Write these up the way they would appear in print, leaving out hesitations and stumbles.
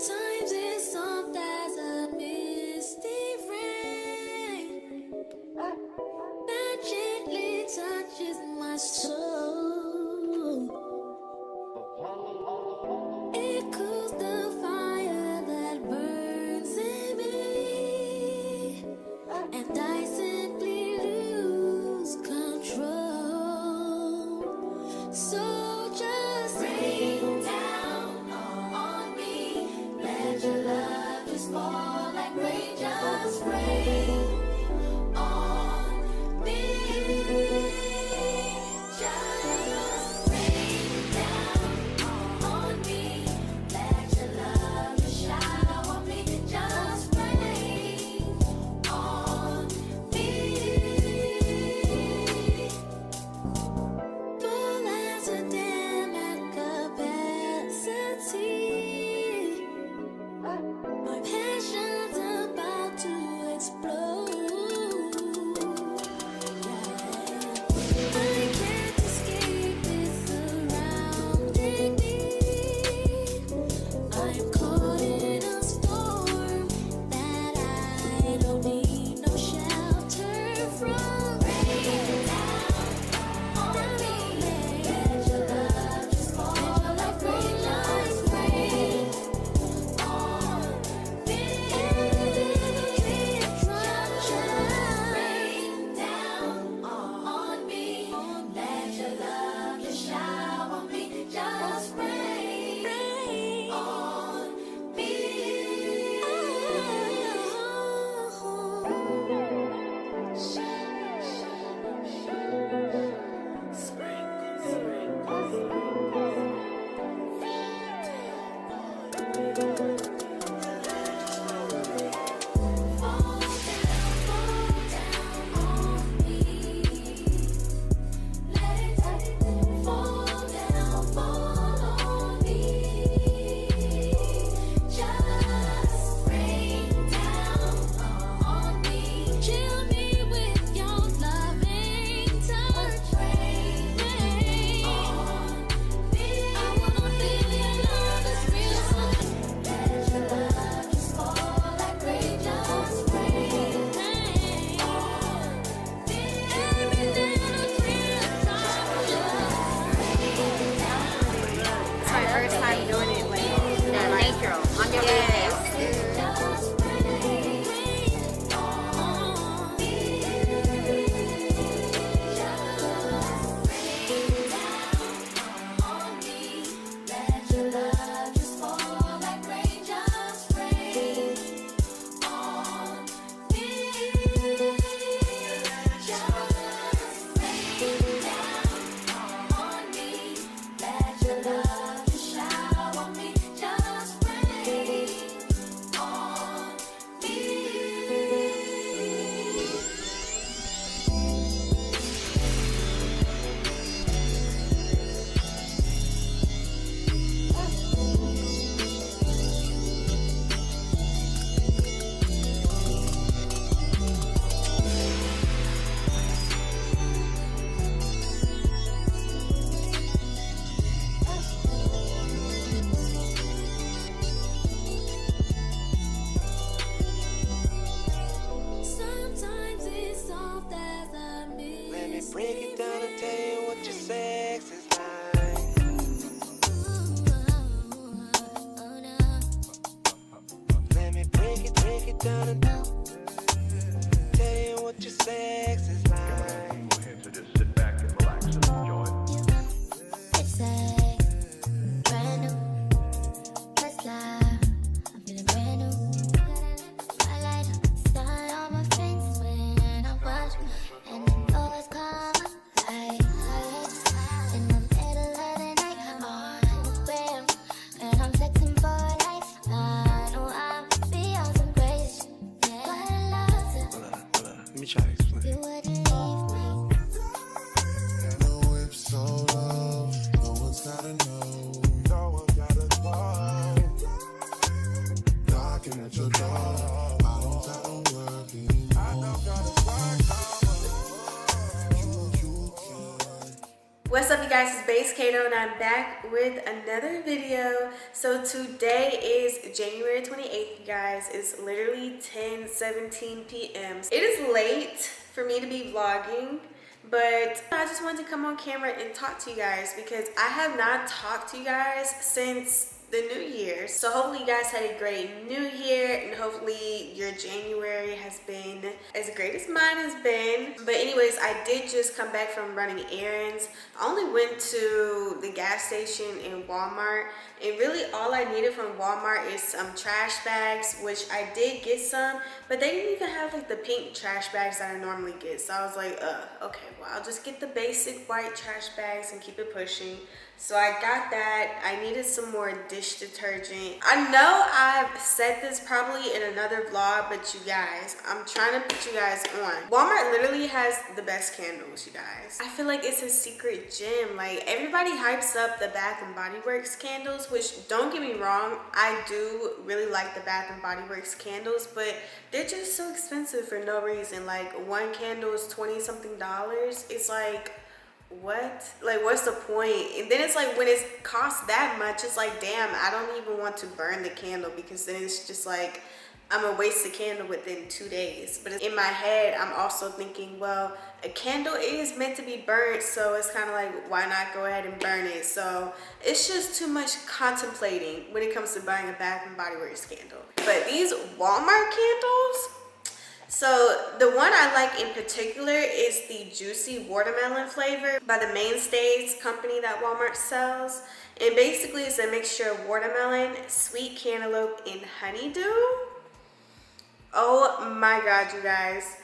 it's soft as a misty rain that gently touches my soul. It cools the fire that burns in me, and I simply lose control. So just rain down on me, let your love just fall like rain, just rain on me. Just rain down on me, let your love just shower me, just rain on me. Full as a dam at capacity, my passion's about to explode. I can't escape this surrounding me. I'm caught in a storm that I don't need no shelter from. Rain down on me, let your love just fall like rain, just rain on me. Just rain down on me, let your love just shower me, just rain on me. Fall down on me. Let it fall down, fall on me. Just rain down on me. Chill me with your loving touch. Rain on me. I wanna feel your love is real. Let your love just fall like rain, just rain on me. Every little teardrop, just rain down. It's my first time doing it like natural. On your face. Just rain on me. Just rain down on me. Let your love just fall like rain, just rain on me. Just rain down on me. Let your love just shower me, just rain on me. Sometimes it's soft as a mist. Let me break it down and tell you what your sex is like. Let me break it down and tell you what your sex is like. So just sit back and relax and enjoy. It's like brand new, first love. I'm feeling brand new. I light up the sun on my face when I watch, and I know it's calm. Like in the middle of the night, I'm on the gram, and I'm texting for life. I know I'll be on some crazy shit. Yeah. guys, it's Base Kato and I'm back with another video. So today is January 28th, you guys. It's literally 10:17 p.m. It is late for me to be vlogging, but I just wanted to come on camera and talk to you guys because I have not talked to you guys since the new year. So hopefully you guys had a great new year and hopefully your January has been as great as mine has been. But anyways, I did just come back from running errands. I only went to the gas station in Walmart, and really all I needed from Walmart is some trash bags, which I did get some, but they didn't even have like the pink trash bags that I normally get. So I was like, okay, well, I'll just get the basic white trash bags and keep it pushing. So I got that. I needed some more dish detergent. I know I've said this probably in another vlog, but you guys, I'm trying to put you guys on. Walmart literally has the best candles, you guys. I feel like it's a secret gem. Like, everybody hypes up the Bath and Body Works candles, which, don't get me wrong, I do really like the Bath and Body Works candles, but they're just so expensive for no reason. Like, one candle is $20-something. It's like, what? Like, what's the point? And then it's like, when it costs that much, it's like, damn, I don't even want to burn the candle, because then it's just like, I'm gonna waste the candle within 2 days. But in my head, I'm also thinking, well, a candle is meant to be burnt, so it's kind of like, why not go ahead and burn it? So it's just too much contemplating when it comes to buying a Bath and Body Works candle. But these Walmart candles, so the one I like in particular is the Juicy Watermelon flavor by the Mainstays company that Walmart sells. And basically it's a mixture of watermelon, sweet cantaloupe, and honeydew. Oh my god, you guys.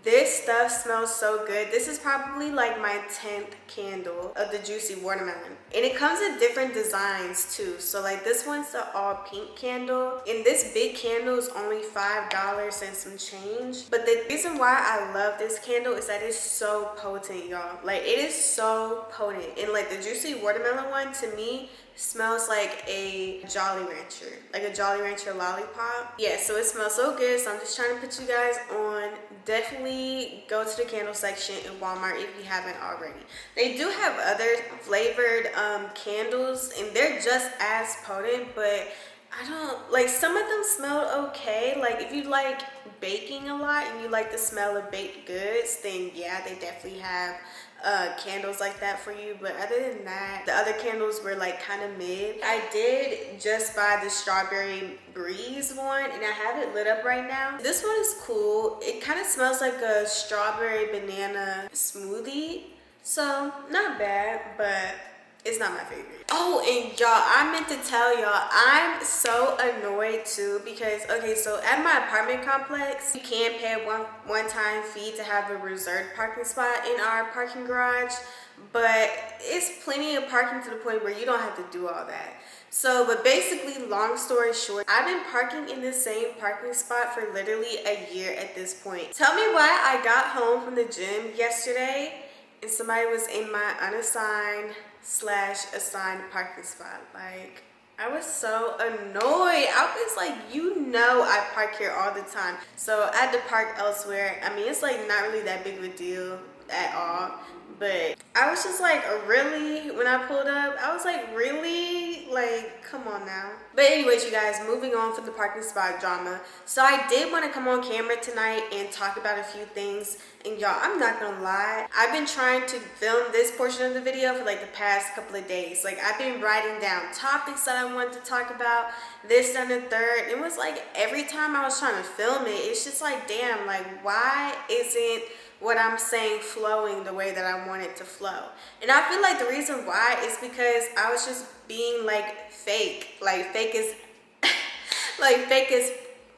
This stuff smells so good. This is probably like my 10th candle of the Juicy Watermelon. And it comes in different designs too. So like this one's the all pink candle. And this big candle is only $5 and some change. But the reason why I love this candle is that it's so potent, y'all. Like, it is so potent. And like the Juicy Watermelon one, to me, smells like a Jolly Rancher, like a Jolly Rancher lollipop. Yeah, so it smells so good. So I'm just trying to put you guys on. Definitely go to the candle section in Walmart if you haven't already. They do have other flavored candles, and they're just as potent, but I don't like, some of them smell okay. Like, if you like baking a lot and you like the smell of baked goods, then yeah, they definitely have candles like that for you. But other than that, the other candles were like kind of mid. I did just buy the Strawberry Breeze one, and I have it lit up right now. This one is cool. It kind of smells like a strawberry banana smoothie, so not bad, but it's not my favorite. Oh, and y'all, I meant to tell y'all, I'm so annoyed too, because, okay, so at my apartment complex, you can pay a one-time fee to have a reserved parking spot in our parking garage, but it's plenty of parking to the point where you don't have to do all that. So, but basically, long story short, I've been parking in the same parking spot for literally a year at this point. Tell me why I got home from the gym yesterday and somebody was in my unassigned / assigned parking spot. Like, I was so annoyed. I was like, you know, I park here all the time. So I had to park elsewhere. I mean, it's like not really that big of a deal at all, but I was just like, really? When I pulled up, I was like, really? Like, come on now. But anyways, you guys, moving on from the parking spot drama. So I did want to come on camera tonight and talk about a few things. And y'all, I'm not gonna lie, I've been trying to film this portion of the video for like the past couple of days. Like, I've been writing down topics that I wanted to talk about, this and the third. It was like every time I was trying to film it, it's just like, damn, like, why isn't what I'm saying flowing the way that I want it to flow? And I feel like the reason why is because I was just being like fake. Like, fake is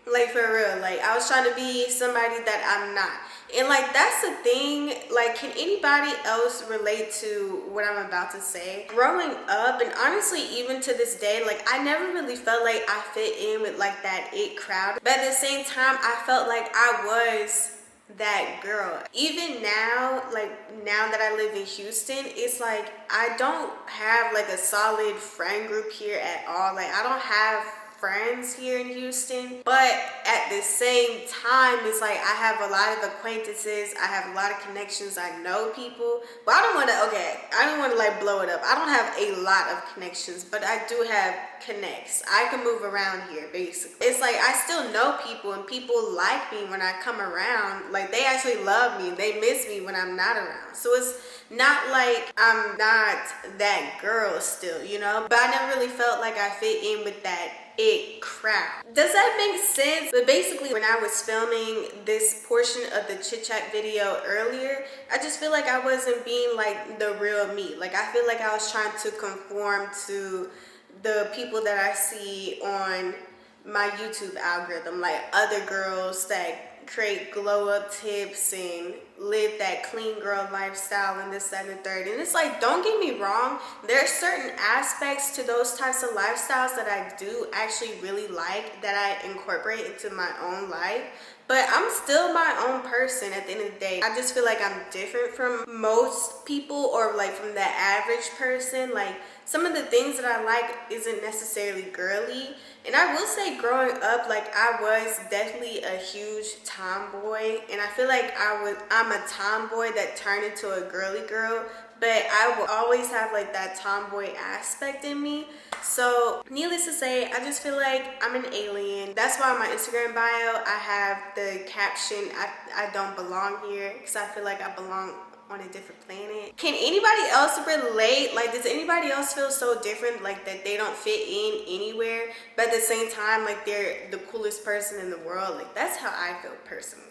like for real. Like, I was trying to be somebody that I'm not. And like, that's the thing. Like, can anybody else relate to what I'm about to say? Growing up, and honestly even to this day, like, I never really felt like I fit in with like that it crowd, but at the same time I felt like I was that girl. Even now, like, now that I live in Houston, it's like I don't have like a solid friend group here at all. Like, I don't have friends here in Houston, but at the same time, it's like I have a lot of acquaintances, I have a lot of connections, I know people, but I don't want to like blow it up. I don't have a lot of connections, but I do have connects. I can move around here basically. It's like I still know people, and people like me when I come around. Like they actually love me, they miss me when I'm not around. So it's not like I'm not that girl still, you know, but I never really felt like I fit in with that it crowd. Does that make sense? But basically, when I was filming this portion of the chit chat video earlier, I just feel like I wasn't being like the real me. Like I feel like I was trying to conform to the people that I see on my YouTube algorithm, like other girls that create glow up tips and live that clean girl lifestyle and this, that, and the third. And it's like, don't get me wrong, there are certain aspects to those types of lifestyles that I do actually really like, that I incorporate into my own life. But I'm still my own person at the end of the day. I just feel like I'm different from most people, or like from the average person. Like some of the things that I like isn't necessarily girly. And I will say, growing up, like I was definitely a huge tomboy, and I feel like I'm a tomboy that turned into a girly girl, but I will always have like that tomboy aspect in me. So needless to say, I just feel like I'm an alien. That's why on my Instagram bio I have the caption, I don't belong here, because I feel like I belong on a different planet. Can anybody else relate? Like, does anybody else feel so different, like that they don't fit in anywhere, but at the same time like they're the coolest person in the world? Like that's how I feel personally.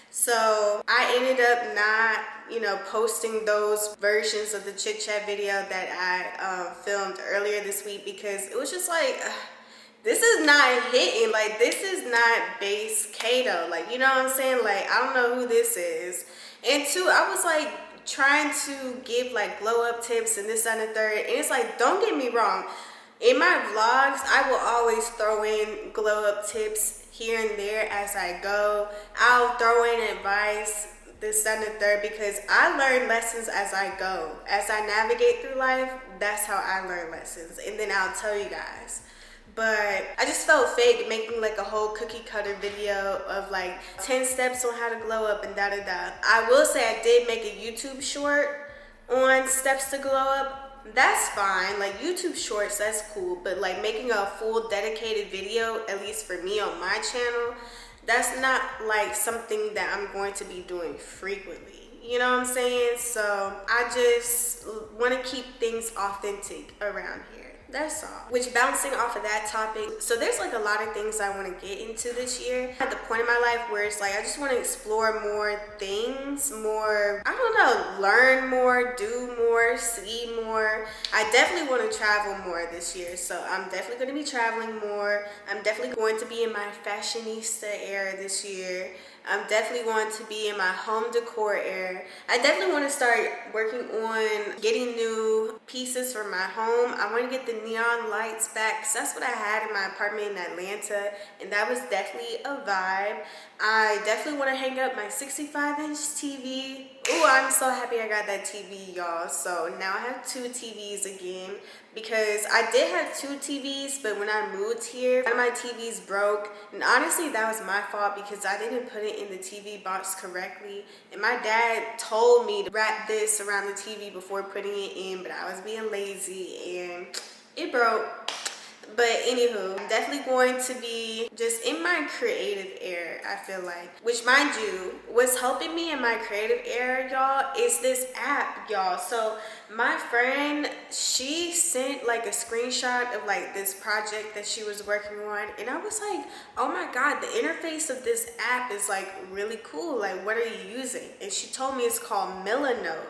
So I ended up not, you know, posting those versions of the chit chat video that I filmed earlier this week, because it was just like, this is not hitting. Like this is not base Kato. Like, you know what I'm saying? Like I don't know who this is. And two, I was like trying to give like glow up tips and this, that, and the third. And it's like, don't get me wrong, in my vlogs I will always throw in glow up tips here and there as I go. I'll throw in advice, this, that, and the third, because I learn lessons as I go. As I navigate through life, that's how I learn lessons, and then I'll tell you guys. But I just felt fake making like a whole cookie cutter video of like 10 steps on how to glow up and da da da. I will say I did make a YouTube short on steps to glow up. That's fine, like YouTube shorts, that's cool, but like making a full dedicated video, at least for me on my channel, that's not like something that I'm going to be doing frequently. You know what I'm saying? So I just want to keep things authentic around here. That's all. Which, bouncing off of that topic, so there's like a lot of things I want to get into this year. At the point in my life where it's like I just want to explore more things, more, I don't know, learn more, do more, see more. I definitely want to travel more this year, so I'm definitely going to be traveling more. I'm definitely going to be in my fashionista era this year. I'm definitely going to be in my home decor era. I definitely want to start working on getting new pieces for my home. I want to get the neon lights back, because that's what I had in my apartment in Atlanta, and that was definitely a vibe. I definitely want to hang up my 65-inch TV. Ooh, I'm so happy I got that TV, y'all. So now I have 2 TVs again, because I did have 2 TVs, but when I moved here, one of my TVs broke. And honestly, that was my fault, because I didn't put it in the TV box correctly. And my dad told me to wrap this around the TV before putting it in, but I was being lazy and it broke. But anywho, I'm definitely going to be just in my creative era, I feel like. Which, mind you, what's helping me in my creative era, y'all, is this app, y'all. So my friend, she sent like a screenshot of like this project that she was working on, and I was like, oh my god, the interface of this app is like really cool. Like, what are you using? And she told me it's called Milanote.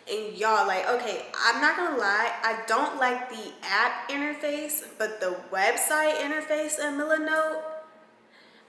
And y'all, like, okay, I'm not gonna lie, I don't like the app interface, but the website interface of Milanote,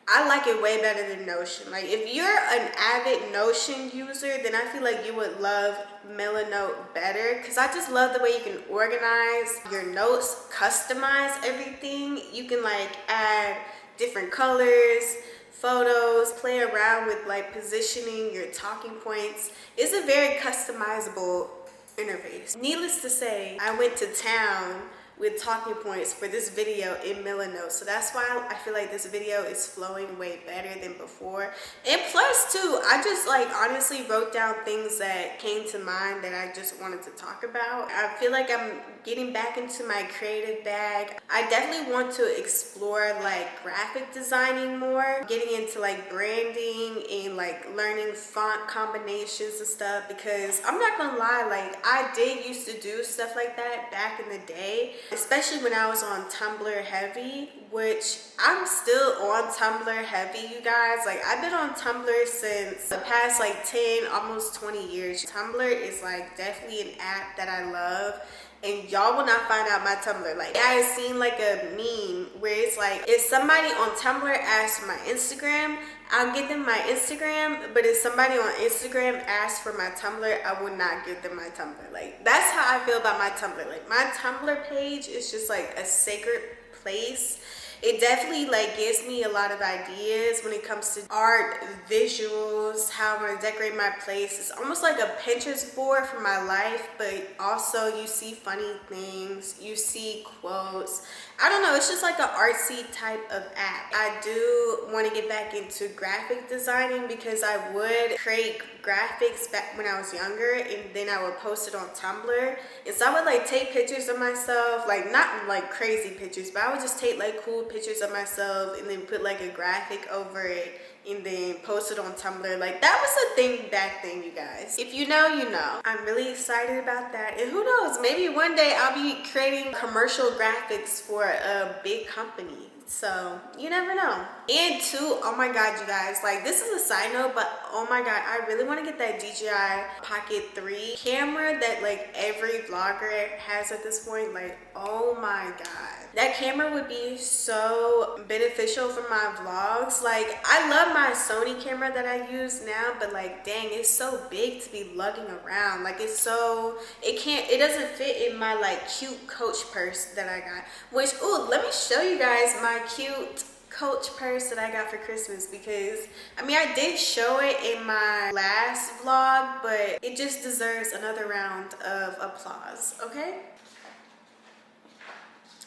I like it way better than Notion. Like, if you're an avid Notion user, then I feel like you would love Milanote better, because I just love the way you can organize your notes, customize everything. You can like add different colors, photos, play around with like positioning your talking points. It's a very customizable interface. Needless to say, I went to town with talking points for this video in Miller Notes. So that's why I feel like this video is flowing way better than before. And plus too, I just like honestly wrote down things that came to mind that I just wanted to talk about. I feel like I'm getting back into my creative bag. I definitely want to explore like graphic designing more, getting into like branding and like learning font combinations and stuff, because I'm not gonna lie, like I did used to do stuff like that back in the day, especially when I was on Tumblr heavy, which I'm still on Tumblr heavy, you guys. Like I've been on Tumblr since the past like 10, almost 20 years. Tumblr is like definitely an app that I love. And y'all will not find out my Tumblr. Like I have seen like a meme where it's like, if somebody on Tumblr asks for my Instagram, I'll give them my Instagram, but if somebody on Instagram asks for my Tumblr, I will not give them my Tumblr. Like that's how I feel about my Tumblr. Like my Tumblr page is just like a sacred place. It definitely like gives me a lot of ideas when it comes to art, visuals, how I want to decorate my place. It's almost like a Pinterest board for my life, but also you see funny things, you see quotes. I don't know, it's just like an artsy type of app. I do want to get back into graphic designing because I would create graphics back when I was younger, and then I would post it on Tumblr. And so I would like take pictures of myself, like not like crazy pictures, but I would just take like cool pictures of myself and then put like a graphic over it and then post it on Tumblr. Like that was a thing back then, you guys. If you know, you know. I'm really excited about that. And who knows, maybe one day I'll be creating commercial graphics for a big company. So you never know. And two, oh my god, you guys, like this is a side note, but oh my god, I really want to get that DJI Pocket 3 camera that like every vlogger has at this point. Like oh my god, that camera would be so beneficial for my vlogs. Like I love my Sony camera that I use now, but like dang, it's so big to be lugging around. Like it's so, it doesn't fit in my like cute Coach purse that I got, which ooh, let me show you guys my cute Coach purse that I got for Christmas, because I mean I did show it in my last vlog, but it just deserves another round of applause.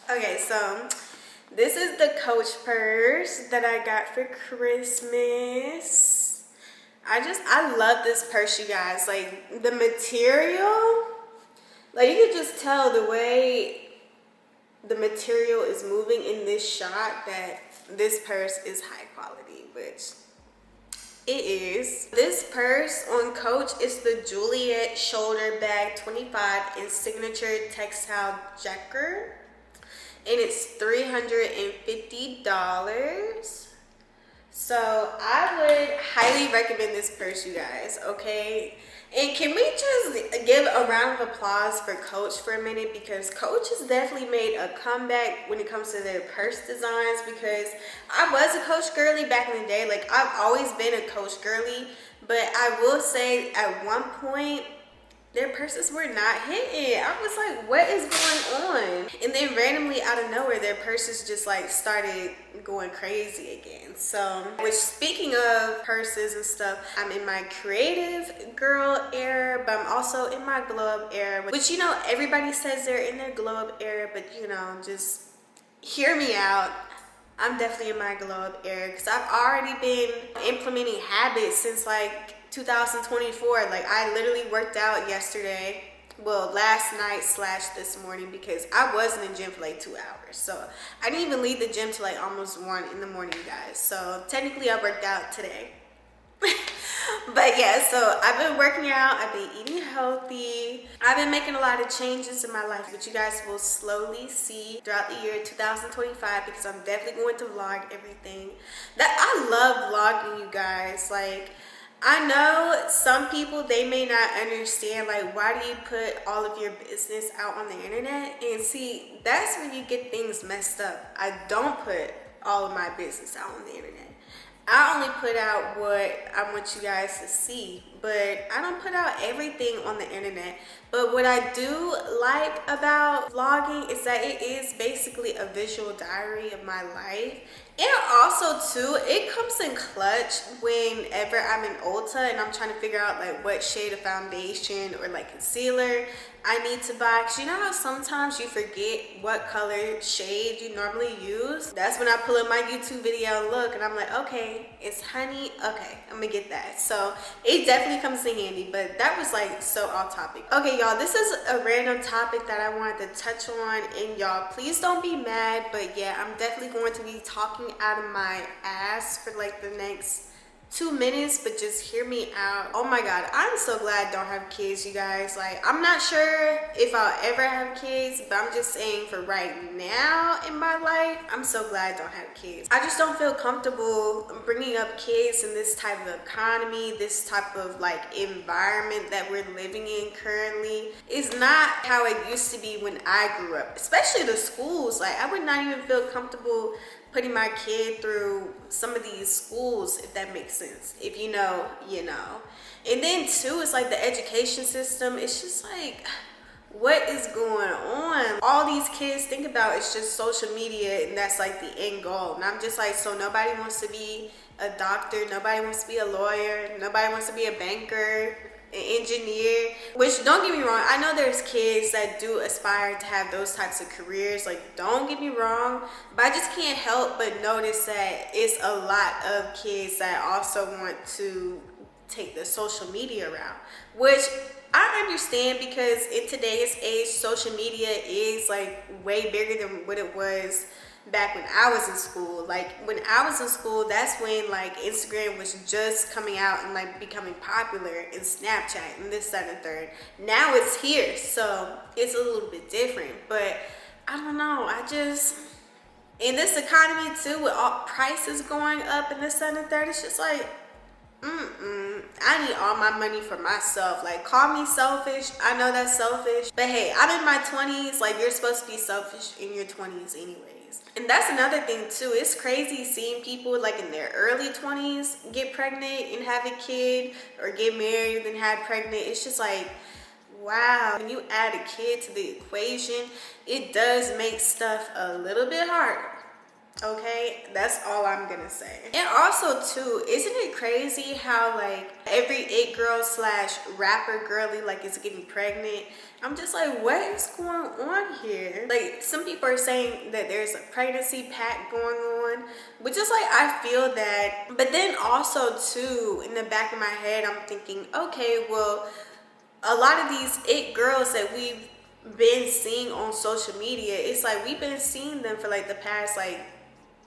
Okay, so this is the Coach purse that I got for Christmas. I love this purse, you guys. Like the material, like you can just tell the way the material is moving in this shot that this purse is high quality, which it is. This purse on Coach is the Juliet shoulder bag 25 in signature textile Jacquard, and it's $350. So I would highly recommend this purse, you guys. Okay, and can we just give a round of applause for Coach for a minute, because Coach has definitely made a comeback when it comes to their purse designs, because I was a Coach girly back in the day. Like I've always been a Coach girly, but I will say at one point their purses were not hitting. I was like, what is going on? And then randomly out of nowhere, their purses just like started going crazy again. So, which speaking of purses and stuff, I'm in my creative girl era, but I'm also in my glow up era, which, you know, everybody says they're in their glow up era, but you know, just hear me out. I'm definitely in my glow up era because I've already been implementing habits since like 2024. Like I literally worked out yesterday, well last night / this morning, because I was in the gym for like 2 hours. So I didn't even leave the gym till like almost 1 in the morning, you guys. So technically I worked out today. But yeah, so I've been working out, I've been eating healthy, I've been making a lot of changes in my life, which you guys will slowly see throughout the year 2025, because I'm definitely going to vlog everything. That I love vlogging, you guys. Like I know some people, they may not understand, like, why do you put all of your business out on the internet? And see, that's when you get things messed up. I don't put all of my business out on the internet. I only put out what I want you guys to see. but I don't put out everything on the internet. But what I do like about vlogging is that it is basically a visual diary of my life. And also too, it comes in clutch whenever I'm in Ulta and I'm trying to figure out like what shade of foundation or like concealer I need to buy. Cause you know how sometimes you forget what color shade you normally use? That's when I pull up my YouTube video and look and I'm like, okay, it's honey. Okay, I'm gonna get that. So it definitely comes in handy, but that was like so off topic. Okay, y'all, this is a random topic that I wanted to touch on, and y'all, please don't be mad, but yeah, I'm definitely going to be talking out of my ass for like the next 2 minutes, but just hear me out. Oh my god, I'm so glad I don't have kids, you guys. Like, I'm not sure if I'll ever have kids, but I'm just saying for right now in my life, I'm so glad I don't have kids. I just don't feel comfortable bringing up kids in this type of economy, this type of like environment that we're living in currently. It's not how it used to be when I grew up, especially the schools. Like, I would not even feel comfortable putting my kid through some of these schools, if that makes sense. If you know, you know. And then too, it's like the education system, it's just like, what is going on? All these kids think about is just social media, and that's like the end goal. And I'm just like, so nobody wants to be a doctor, nobody wants to be a lawyer, nobody wants to be a banker, an engineer. Which, don't get me wrong, I know there's kids that do aspire to have those types of careers, like, don't get me wrong, but I just can't help but notice that it's a lot of kids that also want to take the social media route, which I understand, because in today's age, social media is like way bigger than what it was back when I was in school. Like, when I was in school, that's when like Instagram was just coming out and like becoming popular, and Snapchat and this, that, and third. Now it's here, so it's a little bit different. But I don't know, I just, in this economy too, with all prices going up and this, that, and third, it's just like, I need all my money for myself. Like, call me selfish, I know that's selfish, but hey, I'm in my 20s. Like, you're supposed to be selfish in your 20s anyways. And that's another thing too, it's crazy seeing people like in their early 20s get pregnant and have a kid, or get married and have pregnant. It's just like, wow, when you add a kid to the equation, it does make stuff a little bit harder. Okay, that's all I'm gonna say. And also too, isn't it crazy how like every it girl slash rapper girly like is getting pregnant? I'm just like, what is going on here? Like, some people are saying that there's a pregnancy pact going on, which is like, I feel that. But then also too, in the back of my head, I'm thinking, okay, well, a lot of these it girls that we've been seeing on social media, it's like we've been seeing them for like the past like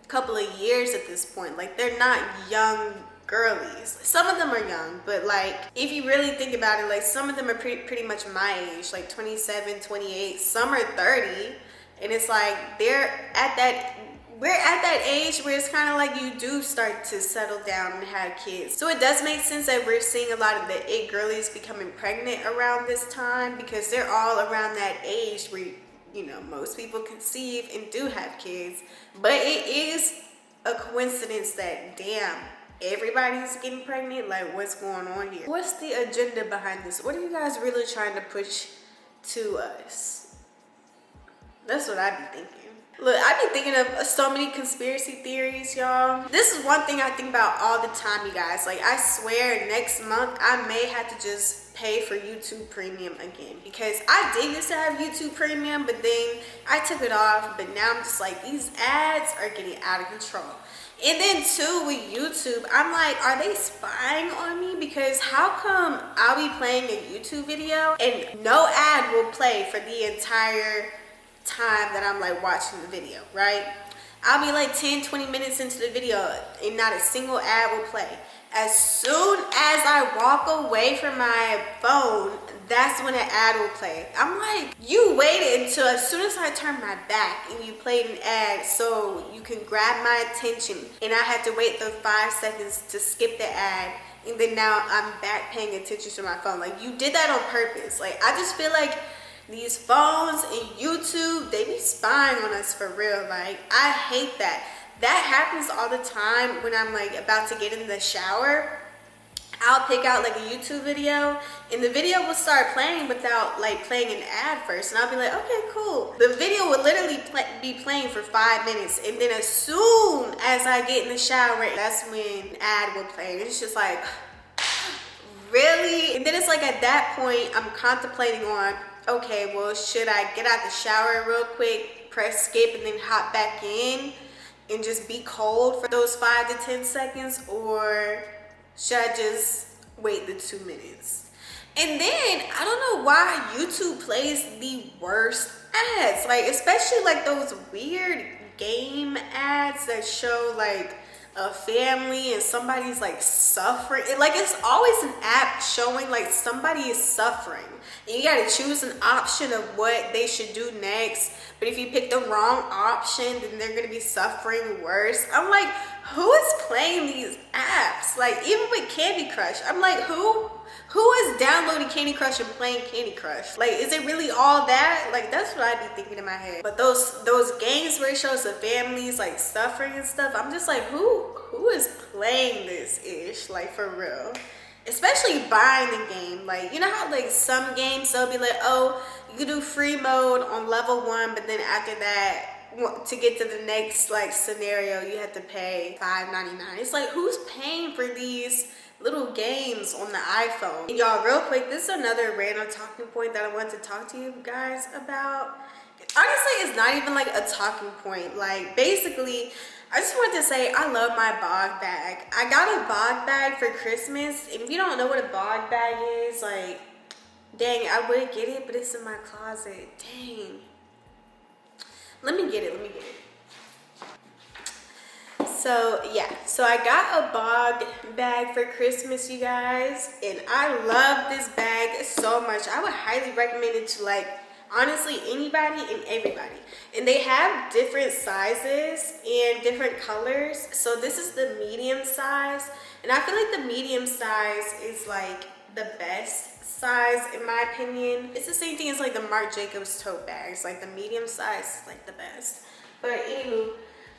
couple of years at this point. Like, they're not young girlies. Some of them are young, but like, if you really think about it, like, some of them are pretty much my age, like 27, 28, some are 30, and it's like we're at that age where it's kind of like you do start to settle down and have kids. So it does make sense that we're seeing a lot of the it girlies becoming pregnant around this time, because they're all around that age where, you know, most people conceive and do have kids. But it is a coincidence that, damn, everybody's getting pregnant. Like, what's going on here? What's the agenda behind this? What are you guys really trying to push to us? That's what I be thinking. Look, I be thinking of so many conspiracy theories, y'all. This is one thing I think about all the time, you guys. Like, I swear next month I may have to just pay for YouTube Premium again, because I did used to have YouTube Premium, but then I took it off. But now I'm just like, these ads are getting out of control. And then too, with YouTube, I'm like, are they spying on me? Because how come I'll be playing a YouTube video and no ad will play for the entire time that I'm like watching the video, right? I'll be like 10-20 minutes into the video and not a single ad will play. As soon as I walk away from my phone, that's when an ad will play. I'm like, you waited until as soon as I turned my back and you played an ad so you can grab my attention, and I had to wait those 5 seconds to skip the ad, and then now I'm back paying attention to my phone. Like, you did that on purpose. Like, I just feel like these phones and YouTube, they be spying on us for real. Like, I hate that. That happens all the time when I'm like about to get in the shower. I'll pick out like a YouTube video, and the video will start playing without like playing an ad first, and I'll be like, okay, cool. The video would literally be playing for 5 minutes, and then as soon as I get in the shower, that's when an ad will play. And it's just like, really? And then it's like at that point, I'm contemplating on, okay, well, should I get out the shower real quick, press skip, and then hop back in and just be cold for those 5 to 10 seconds, or should I just wait the 2 minutes? And then I don't know why YouTube plays the worst ads, like especially like those weird game ads that show like a family and somebody's like suffering. Like it's always an app showing like somebody is suffering, and you gotta choose an option of what they should do next. But if you pick the wrong option, then they're gonna be suffering worse. I'm like, who is playing these apps? Like even with Candy Crush, I'm like, who is downloading Candy Crush and playing Candy Crush? Like, is it really all that? Like that's what I'd be thinking in my head. But those games where it shows the families like suffering and stuff, I'm just like, who is playing this ish? Like for real. Especially buying the game. Like, you know how like some games they'll be like, oh, you can do free mode on level 1, but then after that, to get to the next like scenario, you have to pay $5.99. It's like, who's paying for these little games on the iPhone? And y'all, real quick, this is another random talking point that I want to talk to you guys about. Honestly, it's not even like a talking point. Like basically, I just wanted to say I love my Bogg bag. I got a Bogg bag for Christmas. And if you don't know what a Bogg bag is, like, dang, I would get it, but it's in my closet. Dang. Let me get it. So yeah, so I got a Bogg bag for Christmas, you guys, and I love this bag so much. I would highly recommend it to like honestly anybody and everybody. And they have different sizes and different colors. So this is the medium size, and I feel like the medium size is like the best size in my opinion. It's the same thing as like the Marc Jacobs tote bags. Like the medium size is like the best. But anywho,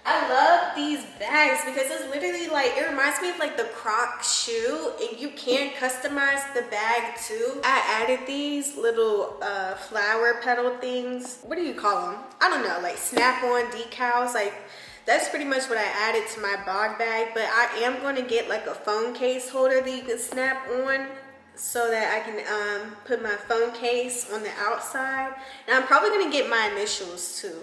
I love these bags because it's literally like, it reminds me of like the Croc shoe, and you can customize the bag too. I added these little flower petal things. What do you call them? I don't know, like snap-on decals. Like that's pretty much what I added to my Bogg bag. But I am going to get like a phone case holder that you can snap on, so that I can put my phone case on the outside. And I'm probably going to get my initials too.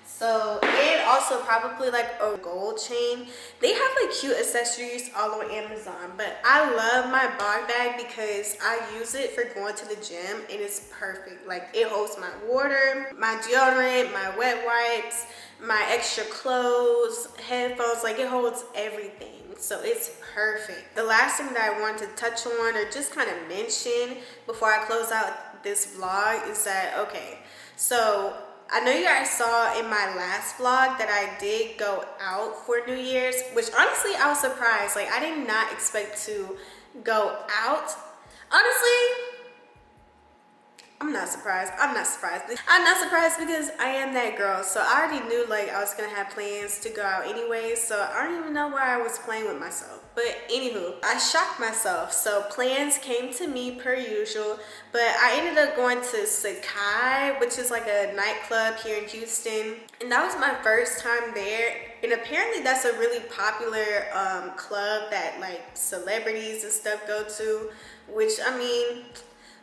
So, and also probably like a gold chain. They have like cute accessories all on Amazon, but I love my Bogg bag because I use it for going to the gym, and it's perfect. Like it holds my water, my deodorant, my wet wipes, my extra clothes, headphones, like it holds everything. So it's perfect. The last thing that I wanted to touch on or just kind of mention before I close out this vlog is that, okay, so I know you guys saw in my last vlog that I did go out for New Year's, which honestly I was surprised. Like I did not expect to go out. Honestly, I'm not surprised. I'm not surprised because I am that girl. So I already knew like I was gonna have plans to go out anyway. So I don't even know why I was playing with myself. But anywho, I shocked myself. So plans came to me per usual, but I ended up going to Sakai, which is like a nightclub here in Houston. And that was my first time there. And apparently that's a really popular club that like celebrities and stuff go to, which I mean,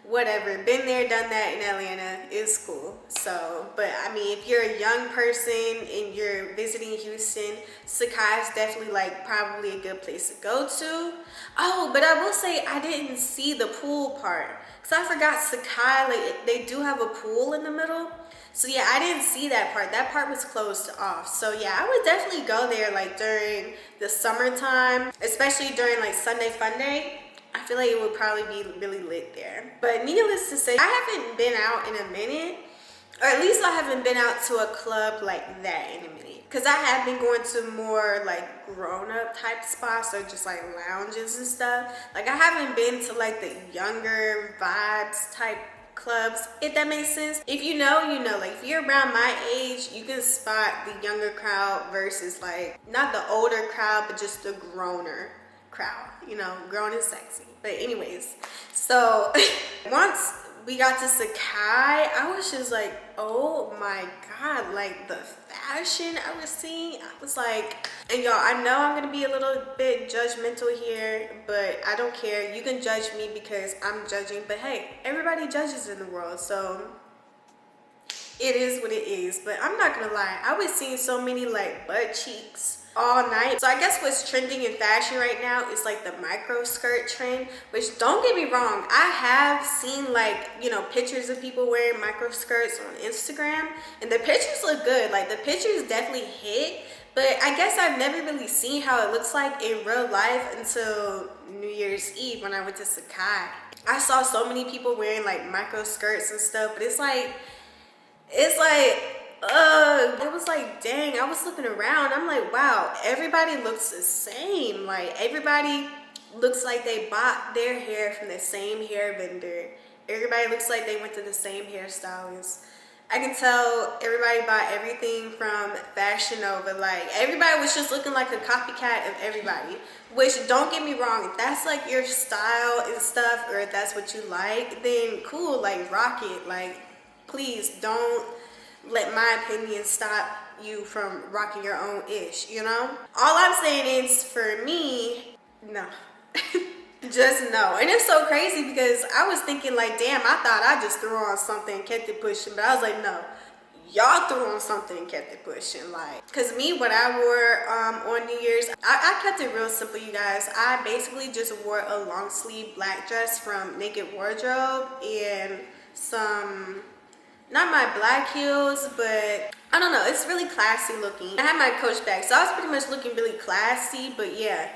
whatever, been there, done that in Atlanta, is cool. So, but I mean, if you're a young person and you're visiting Houston, Sakai is definitely like probably a good place to go to. Oh, but I will say I didn't see the pool part, because I forgot Sakai, like they do have a pool in the middle. So yeah, I didn't see that part. That part was closed off. So yeah, I would definitely go there like during the summertime, especially during like Sunday Fun Day. I feel like it would probably be really lit there. But needless to say, I haven't been out in a minute, or at least I haven't been out to a club like that in a minute. Because I have been going to more like grown-up type spots, or just like lounges and stuff. Like I haven't been to like the younger vibes type clubs, if that makes sense. If you know, you know. Like if you're around my age, you can spot the younger crowd versus like not the older crowd, but just the growner crowd, you know, grown and sexy. But anyways, so once we got to Sakai, I was just like, oh my god, like the fashion I was seeing, I was like, and y'all, I know I'm gonna be a little bit judgmental here, but I don't care. You can judge me because I'm judging, but hey, everybody judges in the world, so it is what it is. But I'm not gonna lie, I was seeing so many like butt cheeks all night. So I guess what's trending in fashion right now is like the micro skirt trend, which, don't get me wrong, I have seen like, you know, pictures of people wearing micro skirts on Instagram, and the pictures look good. Like the pictures definitely hit, but I guess I've never really seen how it looks like in real life until New Year's Eve when I went to Sakai. I saw so many people wearing like micro skirts and stuff, but it's like it was like, dang, I was looking around, I'm like, wow, everybody looks the same. Like everybody looks like they bought their hair from the same hair vendor. Everybody looks like they went to the same hairstylist. I can tell everybody bought everything from Fashion Nova. Like everybody was just looking like a copycat of everybody, which, don't get me wrong, if that's like your style and stuff, or if that's what you like, then cool, like rock it. Like please don't let my opinion stop you from rocking your own ish, you know? All I'm saying is, for me, no. Just no. And it's so crazy because I was thinking like, damn, I thought I just threw on something and kept it pushing, but I was like, no, y'all threw on something and kept it pushing. Like, cause me, what I wore on New Year's, I kept it real simple, you guys. I basically just wore a long sleeve black dress from Naked Wardrobe and some, not my black heels, but I don't know, it's really classy looking. I had my Coach bag, so I was pretty much looking really classy. But yeah,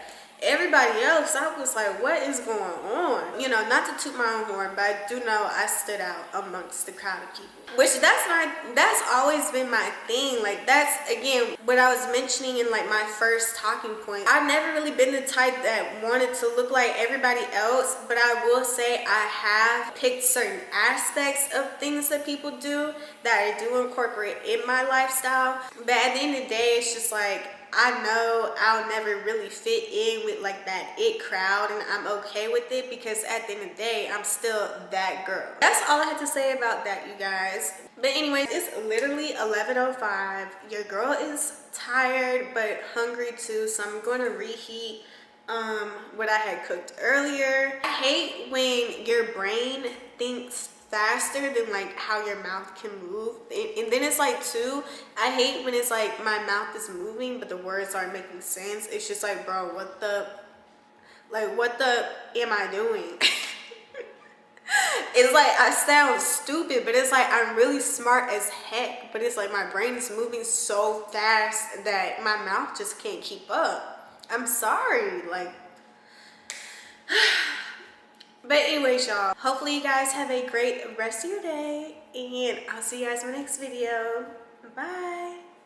everybody else, I was like, what is going on? You know, not to toot my own horn, but I do know I stood out amongst the crowd of people. Which that's always been my thing. Like that's, again, what I was mentioning in like my first talking point. I've never really been the type that wanted to look like everybody else, but I will say I have picked certain aspects of things that people do that I do incorporate in my lifestyle. But at the end of the day, it's just like, I know I'll never really fit in with like that it crowd, and I'm okay with it because at the end of the day, I'm still that girl. That's all I had to say about that, you guys. But anyways, it's literally 11:05. Your girl is tired but hungry too, so I'm going to reheat what I had cooked earlier. I hate when your brain thinks faster than like how your mouth can move, and then it's like too, I hate when it's like my mouth is moving but the words aren't making sense. It's just like, bro, what the am I doing? It's like I sound stupid, but it's like I'm really smart as heck, but it's like my brain is moving so fast that my mouth just can't keep up. I'm sorry, like but anyways, y'all, hopefully you guys have a great rest of your day, and I'll see you guys in my next video. Bye.